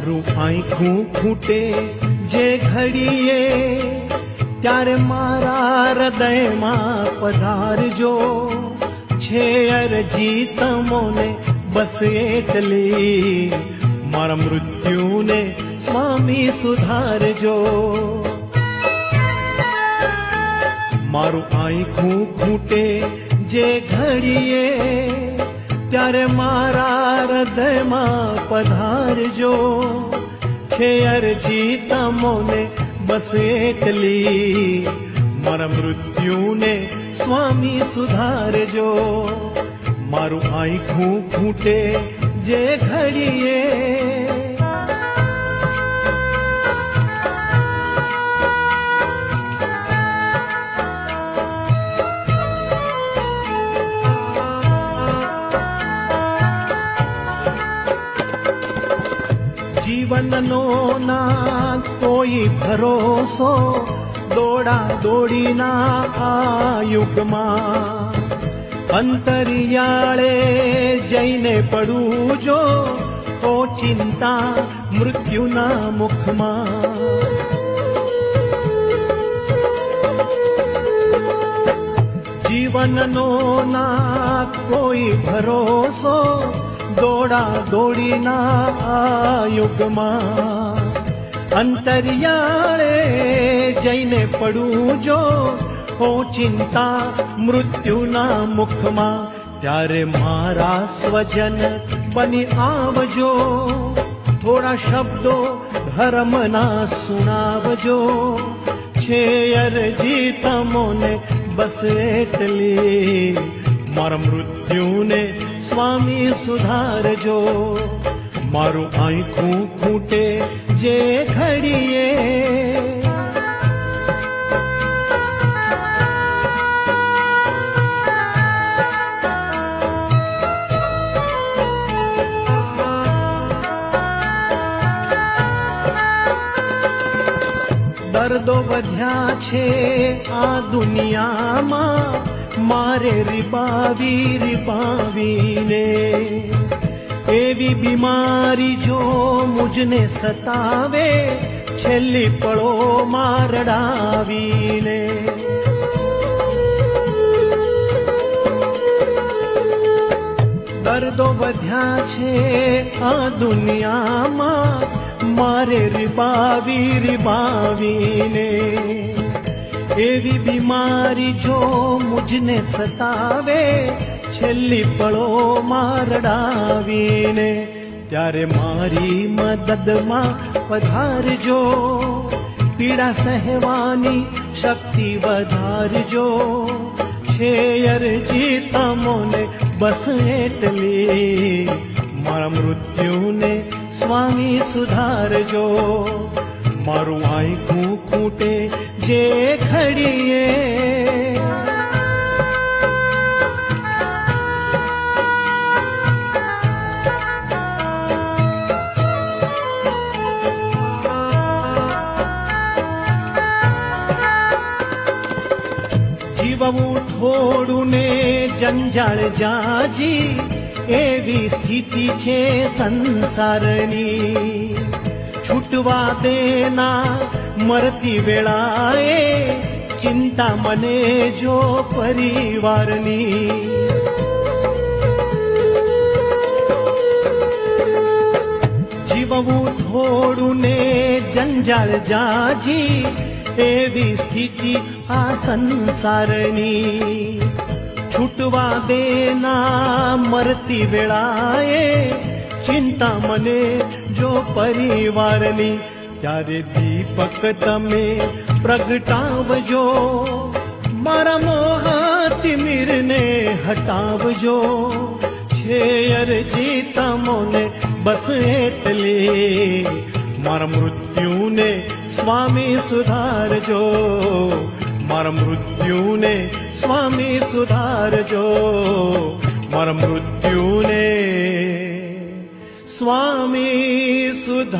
મારું આંખું ફૂટે જે ઘડીએ ત્યારે મારા હૃદયમાં પધારજો. છે અરજી તમોને બસ એટલી, મારા મૃત્યુને સ્વામી સુધારજો. મારું આંખું ફૂટે જે ઘડીએ ત્યારે મારા હૃદયમાં પધારજો. છે અરજી તમોને બસ એટલી, મારા મૃત્યુને સ્વામી સુધારજો. મારું આંખું ફૂટે જે ઘડીએ જીવનનો ના કોઈ ભરોસો, દોડા દોડીના આ યુગમાં અંતરિયાળે જઈને પડું જો તો ચિંતા મૃત્યુના મુખમાં. જીવનનો ના કોઈ ભરોસો, દોડા દોડીના આ યુગમાં અંતરિયાળે જઈને પડું જો હો ચિંતા મૃત્યુના મુખમાં. ત્યારે મારા સ્વજન બની આવજો, થોડા શબ્દો ધર્મના સુણાવજો. છે અરજી તમોને બસ એટલી, મારા મૃત્યુને સ્વામી સુધારજો. મારું આંખું ફૂટે જે ઘડીએ દર્દો વધ્યા છે આ દુનિયામાં, મારે રીબાવીને એવી બીમારી જો મુજને સતાવે, છેલ્લી પળો મારડાવીને. દર્દો વધ્યા છે આ દુનિયામાં, મારે રીબાવીને એવી બીમારી જો મુજને સતાવે, છેલ્લી પળો મારડાવીને. ત્યારે મારી મદદમાં પધારજો, પીડા સહેવાની શક્તિ વધારજો. છે અરજી તમોને બસ એટલી, મારા મૃત્યુને સ્વામી સુધારજો. મારું આંખું ફૂટે જે ઘડીએ જીવવું થોડું ને જંજાળ જાજી, એવી સ્થિતિ છે સંસારની. છૂટવા દેના મરતી વેળાએ, ચિંતા મને જો પરિવારની. જીવવું થોડું ને જંજાળ જાજી, એવી સ્થિતિ આ સંસારની. છૂટવા દેના મરતી વેળાએ, ચિંતા મને જો પરિવારની. ત્યારે દીપક તમે પ્રગટાવજો, મારા મોહતિમિરને હટાવજો. છે અરજી તમોને બસ એટલી, મારા મૃત્યુને સ્વામી સુધારજો. મારા મૃત્યુને સ્વામી સુધારજો. મારા મૃત્યુને સ્વામી સુધારજો.